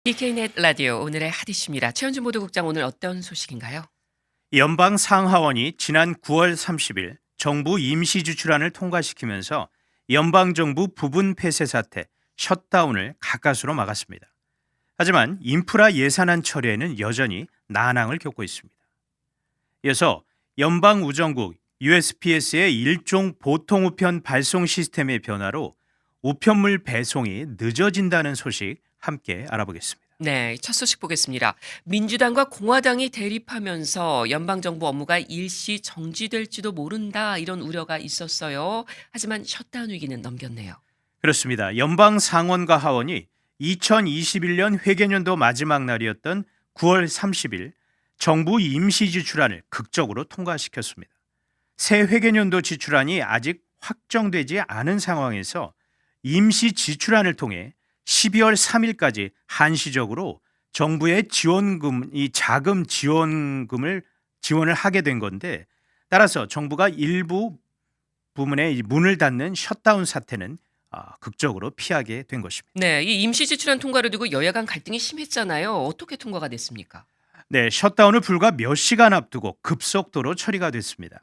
DK넷 라디오 오늘의 핫 이슈입니다. 최현준 보도국장 오늘 어떤 소식인가요? 연방 상하원이 지난 9월 30일 정부 임시 지출안을 통과시키면서 연방정부 부분 폐쇄 사태, 셧다운을 가까스로 막았습니다. 하지만 인프라 예산안 처리에는 여전히 난항을 겪고 있습니다. 이어서 연방우정국 USPS의 일종 보통우편 발송 시스템의 변화로 우편물 배송이 늦어진다는 소식 함께 알아보겠습니다. 네, 첫 소식 보겠습니다. 민주당과 공화당이 대립하면서 연방정부 업무가 일시 정지될지도 모른다 이런 우려가 있었어요. 하지만 셧다운 위기는 넘겼네요. 그렇습니다. 연방 상원과 하원이 2021년 회계연도 마지막 날이었던 9월 30일 정부 임시 지출안을 극적으로 통과시켰습니다. 새 회계연도 지출안이 아직 확정되지 않은 상황에서 임시 지출안을 통해 12월 3일까지 한시적으로 정부의 이 자금 지원을 하게 된 건데, 따라서 정부가 일부 부문에 문을 닫는 셧다운 사태는 극적으로 피하게 된 것입니다. 네, 이 임시 지출안 통과를 두고 여야 간 갈등이 심했잖아요. 어떻게 통과가 됐습니까? 네, 셧다운을 불과 몇 시간 앞두고 급속도로 처리가 됐습니다.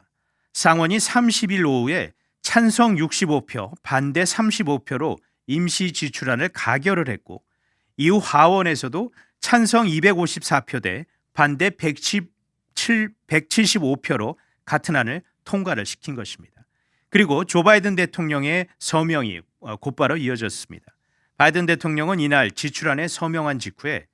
상원이 30일 오후에 찬성 65표, 반대 35표로 임시 지출안을 가결을 했고, 이후 하원에서도 찬성 254표 대 반대 175표로 같은 안을 통과를 시킨 것입니다. 그리고 조 바이든 대통령의 서명이 곧바로 이어졌습니다. 바이든 대통령은 이날 지출안에 서명한 직후에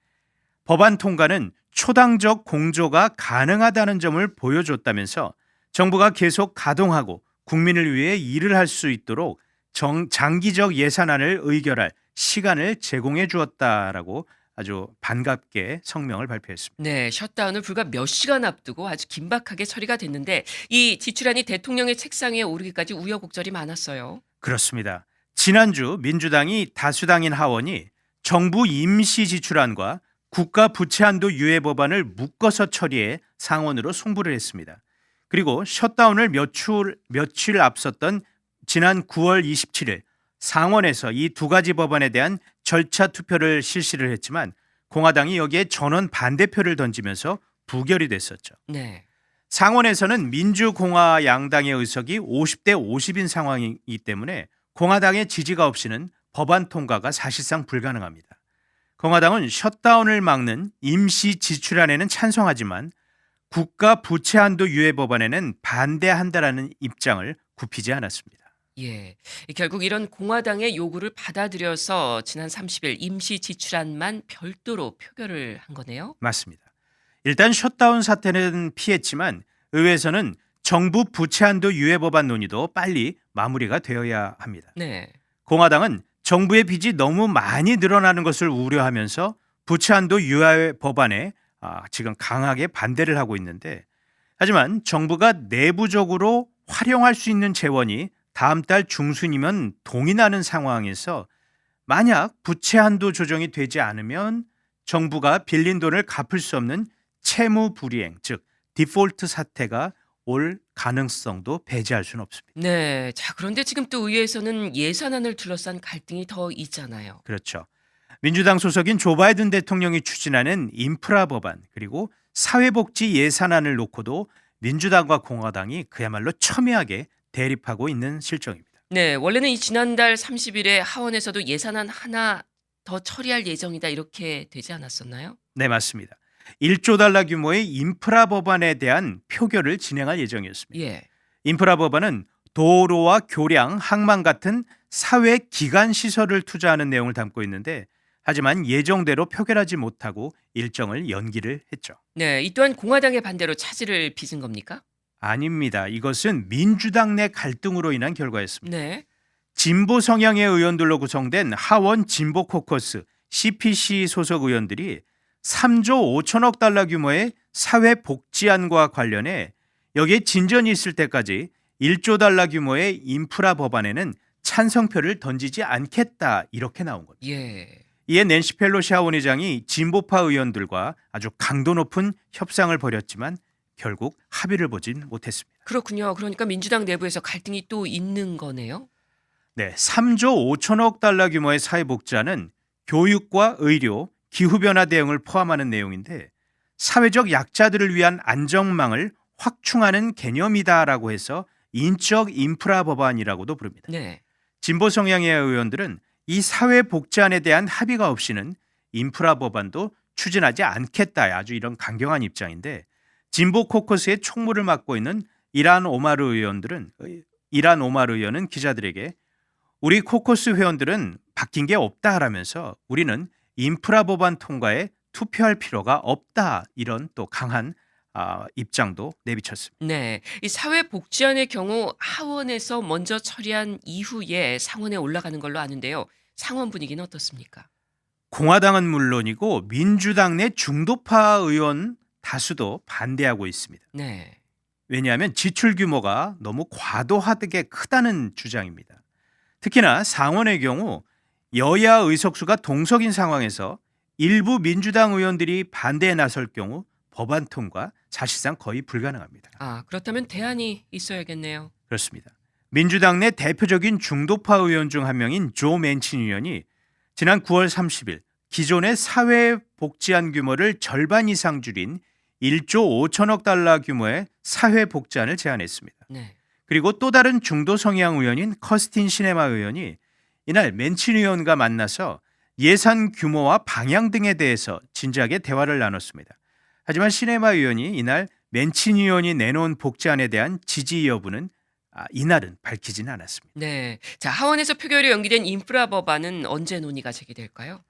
법안 통과는 초당적 공조가 가능하다는 점을 보여줬다면서 정부가 계속 가동하고 국민을 위해 일을 할 수 있도록 장기적 예산안을 의결할 시간을 제공해 주었다라고 아주 반갑게 성명을 발표했습니다. 네, 셧다운을 불과 몇 시간 앞두고 아주 긴박하게 처리가 됐는데 이 지출안이 대통령의 책상 위에 오르기까지 우여곡절이 많았어요. 그렇습니다. 지난주 민주당이 다수당인 하원이 정부 임시 지출안과 국가 부채 한도 유예 법안을 묶어서 처리해 상원으로 송부를 했습니다. 그리고 셧다운을 며칠 앞섰던 지난 9월 27일 상원에서 이 두 가지 법안에 대한 절차 투표를 실시를 했지만 공화당이 여기에 전원 반대표를 던지면서 부결이 됐었죠. 네. 상원에서는 민주공화 양당의 의석이 50대 50인 상황이기 때문에 공화당의 지지가 없이는 법안 통과가 사실상 불가능합니다. 공화당은 셧다운을 막는 임시 지출안에는 찬성하지만 국가 부채 한도 유예 법안에는 반대한다라는 입장을 굽히지 않았습니다. 예. 결국 이런 공화당의 요구를 받아들여서 지난 30일 임시 지출안만 별도로 표결을 한 거네요. 맞습니다. 일단 셧다운 사태는 피했지만 의회에서는 정부 부채 한도 유예 법안 논의도 빨리 마무리가 되어야 합니다. 네. 공화당은 정부의 빚이 너무 많이 늘어나는 것을 우려하면서 부채 한도 유예 법안에 지금 강하게 반대를 하고 있는데, 하지만 정부가 내부적으로 활용할 수 있는 재원이 다음 달 중순이면 동의나는 상황에서 만약 부채 한도 조정이 되지 않으면 정부가 빌린 돈을 갚을 수 없는 채무 불이행, 즉 디폴트 사태가 올 가능성도 배제할 수는 없습니다. 네. 자, 그런데 지금 또 의회에서는 예산안을 둘러싼 갈등이 더 있잖아요. 그렇죠. 민주당 소속인 조 바이든 대통령이 추진하는 인프라 법안 그리고 사회복지 예산안을 놓고도 민주당과 공화당이 그야말로 첨예하게 대립하고 있는 실정입니다. 네. 원래는 이 지난달 30일에 하원에서도 예산안 하나 더 처리할 예정이다 이렇게 되지 않았었나요? 네, 맞습니다. 1조 달러 규모의 인프라 법안에 대한 표결을 진행할 예정이었습니다. 예. 인프라 법안은 도로와 교량, 항만 같은 사회 기관 시설을 투자하는 내용을 담고 있는데, 하지만 예정대로 표결하지 못하고 일정을 연기를 했죠. 네. 이 또한 공화당의 반대로 차질을 빚은 겁니까? 아닙니다. 이것은 민주당 내 갈등으로 인한 결과였습니다. 네. 진보 성향의 의원들로 구성된 하원 진보 코커스 CPC 소속 의원들이 3조 5천억 달러 규모의 사회복지안과 관련해 여기에 진전이 있을 때까지 1조 달러 규모의 인프라 법안에는 찬성표를 던지지 않겠다 이렇게 나온 겁니다. 예. 이에 낸시 펠로시 하원의장이 진보파 의원들과 아주 강도 높은 협상을 벌였지만 결국 합의를 보진 못했습니다. 그렇군요. 그러니까 민주당 내부에서 갈등이 또 있는 거네요. 네, 3조 5천억 달러 규모의 사회복지안은 교육과 의료, 기후변화 대응을 포함하는 내용인데 사회적 약자들을 위한 안정망을 확충하는 개념이다라고 해서 인적 인프라 법안이라고도 부릅니다. 네. 진보 성향의 의원들은 이 사회복지안에 대한 합의가 없이는 인프라 법안도 추진하지 않겠다. 아주 이런 강경한 입장인데 진보 코커스의 총무를 맡고 있는 이란 오마르 의원은 기자들에게 우리 코커스 회원들은 바뀐 게 없다라면서 우리는 인프라 법안 통과에 투표할 필요가 없다. 이런 또 강한 입장도 내비쳤습니다. 네. 이 사회복지안의 경우 하원에서 먼저 처리한 이후에 상원에 올라가는 걸로 아는데요. 상원 분위기는 어떻습니까? 공화당은 물론이고 민주당 내 중도파 의원 다수도 반대하고 있습니다. 네. 왜냐하면 지출 규모가 너무 과도하게 크다는 주장입니다. 특히나 상원의 경우 여야 의석수가 동석인 상황에서 일부 민주당 의원들이 반대에 나설 경우 법안 통과 사실상 거의 불가능합니다. 그렇다면 대안이 있어야겠네요. 그렇습니다. 민주당 내 대표적인 중도파 의원 중 한 명인 조 맨친 의원이 지난 9월 30일 기존의 사회복지안 규모를 절반 이상 줄인 1조 5천억 달러 규모의 사회복지안을 제안했습니다. 네. 그리고 또 다른 중도 성향 의원인 커스틴 시네마 의원이 이날 맨친 의원과 만나서 예산 규모와 방향 등에 대해서 진지하게 대화를 나눴습니다. 하지만 시네마 의원이 이날 맨친 의원이 내놓은 복지안에 대한 지지 여부는 이날은 밝히지는 않았습니다. 네. 자, 하원에서 표결이 연기된 인프라 법안은 언제 논의가 재개될까요?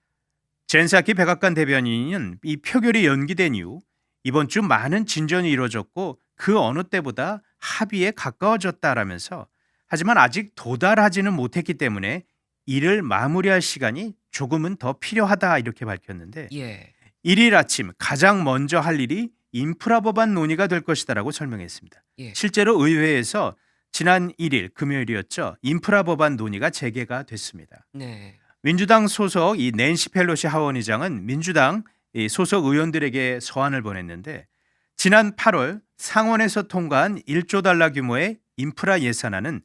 젠 사키 백악관 대변인은 이 표결이 연기된 이후 이번 주 많은 진전이 이루어졌고 그 어느 때보다 합의에 가까워졌다라면서 하지만 아직 도달하지는 못했기 때문에 이를 마무리할 시간이 조금은 더 필요하다 이렇게 밝혔는데 예. 1일 아침 가장 먼저 할 일이 인프라 법안 논의가 될 것이다라고 설명했습니다. 예. 실제로 의회에서 지난 1일 금요일이었죠. 인프라 법안 논의가 재개가 됐습니다. 네. 민주당 소속 이 낸시 펠로시 하원의장은 민주당 이 소속 의원들에게 서한을 보냈는데 지난 8월 상원에서 통과한 1조 달러 규모의 인프라 예산안은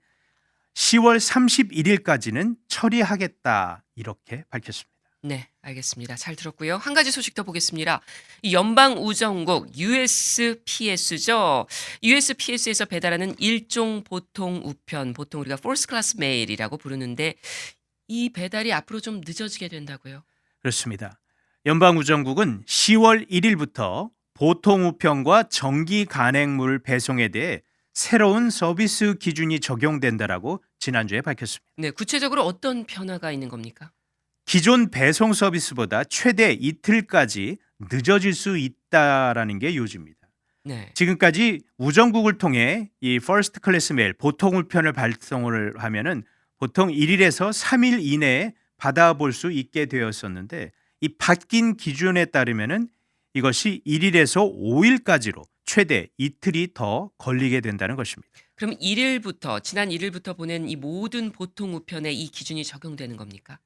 10월 31일까지는 처리하겠다 이렇게 밝혔습니다. 네, 알겠습니다. 잘 들었고요. 한 가지 소식 더 보겠습니다. 이 연방우정국 USPS죠. USPS에서 배달하는 일종 보통 우편, 보통 우리가 퍼스트 클래스 메일이라고 부르는데 이 배달이 앞으로 좀 늦어지게 된다고요? 그렇습니다. 연방우정국은 10월 1일부터 보통 우편과 정기 간행물 배송에 대해 새로운 서비스 기준이 적용된다라고 지난주에 밝혔습니다. 네, 구체적으로 어떤 변화가 있는 겁니까? 기존 배송 서비스보다 최대 이틀까지 늦어질 수 있다라는 게 요지입니다. 네. 지금까지 우정국을 통해 이 퍼스트 클래스 메일 보통 우편을 발송을 하면은 보통 1일에서 3일 이내에 받아볼 수 있게 되었었는데 이 바뀐 기준에 따르면은 이것이 1일에서 5일까지로 최대 이틀이 더 걸리게 된다는 것입니다. 그럼 지난 1일부터 보낸 이 모든 보통 우편에 이 기준이 적용되는 겁니까?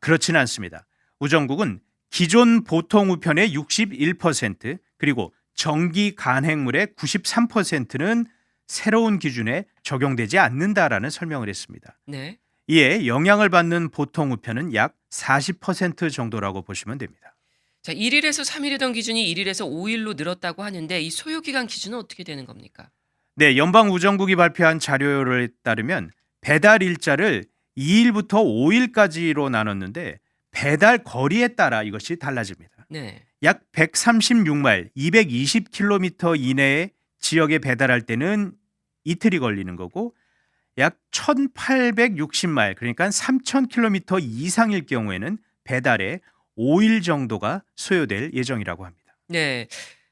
그렇지는 않습니다. 우정국은 기존 보통 우편의 61% 그리고 정기 간행물의 93%는 새로운 기준에 적용되지 않는다라는 설명을 했습니다. 네. 이에 영향을 받는 보통 우편은 약 40% 정도라고 보시면 됩니다. 자, 1일에서 3일이던 기준이 1일에서 5일로 늘었다고 하는데 이 소요기간 기준은 어떻게 되는 겁니까? 네, 연방우정국이 발표한 자료에 따르면 배달 일자를 2일부터 5일까지로 나눴는데 배달 거리에 따라 이것이 달라집니다. 네. 약 136마일, 220km 이내의 지역에 배달할 때는 이틀이 걸리는 거고 약 1860마일, 그러니까 3000km 이상일 경우에는 배달에 5일 정도가 소요될 예정이라고 합니다. 네.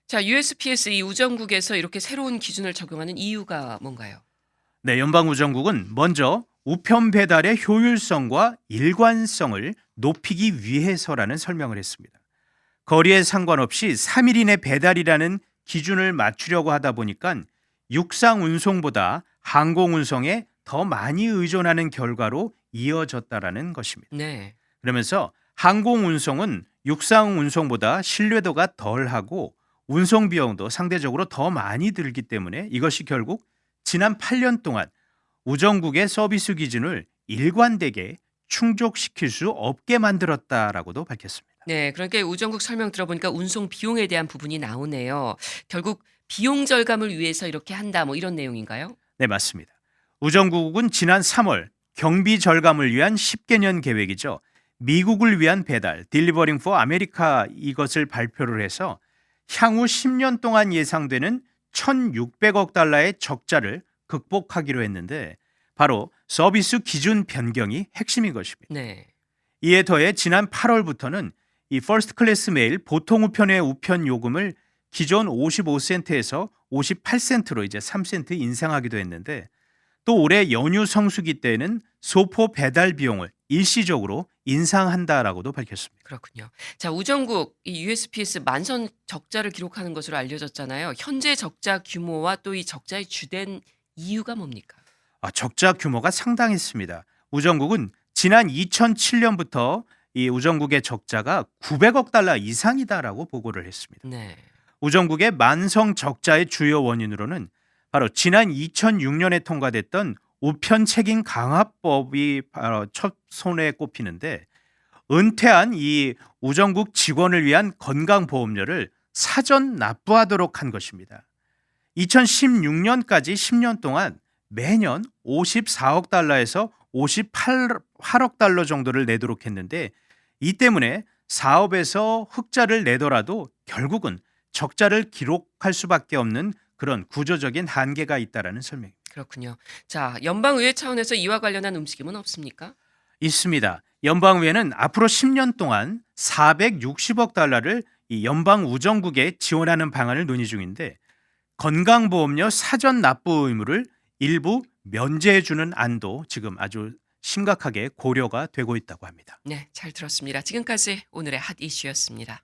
자, USPS 이 우정국에서 이렇게 새로운 기준을 적용하는 이유가 뭔가요? 네, 연방우정국은 먼저 우편 배달의 효율성과 일관성을 높이기 위해서라는 설명을 했습니다. 거리에 상관없이 3일 이내 배달이라는 기준을 맞추려고 하다 보니까 육상 운송보다 항공 운송에 더 많이 의존하는 결과로 이어졌다라는 것입니다. 네. 그러면서 항공 운송은 육상 운송보다 신뢰도가 덜하고 운송 비용도 상대적으로 더 많이 들기 때문에 이것이 결국 지난 8년 동안 우정국의 서비스 기준을 일관되게 충족시킬 수 없게 만들었다라고도 밝혔습니다. 네, 그러니까 우정국 설명 들어보니까 운송 비용에 대한 부분이 나오네요. 결국 비용 절감을 위해서 이렇게 한다, 뭐 이런 내용인가요? 네, 맞습니다. 우정국은 지난 3월 경비 절감을 위한 10개년 계획이죠. 미국을 위한 배달, Delivering for America 이것을 발표를 해서 향후 10년 동안 예상되는 1,600억 달러의 적자를 극복하기로 했는데 바로 서비스 기준 변경이 핵심인 것입니다. 네. 이에 더해 지난 8월부터는 이 퍼스트 클래스 메일 보통 우편의 우편 요금을 기존 55센트에서 58센트로 이제 3센트 인상하기도 했는데 또 올해 연휴 성수기 때에는 소포 배달 비용을 일시적으로 인상한다라고도 밝혔습니다. 그렇군요. 자, 우정국 이 USPS 만선 적자를 기록하는 것으로 알려졌잖아요. 현재 적자 규모와 또 이 적자의 주된 이유가 뭡니까? 적자 규모가 상당했습니다. 우정국은 지난 2007년부터 이 우정국의 적자가 900억 달러 이상이다라고 보고를 했습니다. 네. 우정국의 만성 적자의 주요 원인으로는 바로 지난 2006년에 통과됐던 우편 책임 강화법이 바로 첫 손에 꼽히는데 은퇴한 이 우정국 직원을 위한 건강보험료를 사전 납부하도록 한 것입니다. 2016년까지 10년 동안 매년 54억 달러에서 58억 달러 정도를 내도록 했는데 이 때문에 사업에서 흑자를 내더라도 결국은 적자를 기록할 수밖에 없는 그런 구조적인 한계가 있다라는 설명입니다. 그렇군요. 자, 연방의회 차원에서 이와 관련한 움직임은 없습니까? 있습니다. 연방의회는 앞으로 10년 동안 460억 달러를 이 연방 우정국에 지원하는 방안을 논의 중인데 건강보험료 사전 납부 의무를 일부 면제해주는 안도 지금 아주 심각하게 고려가 되고 있다고 합니다. 네, 잘 들었습니다. 지금까지 오늘의 핫 이슈였습니다.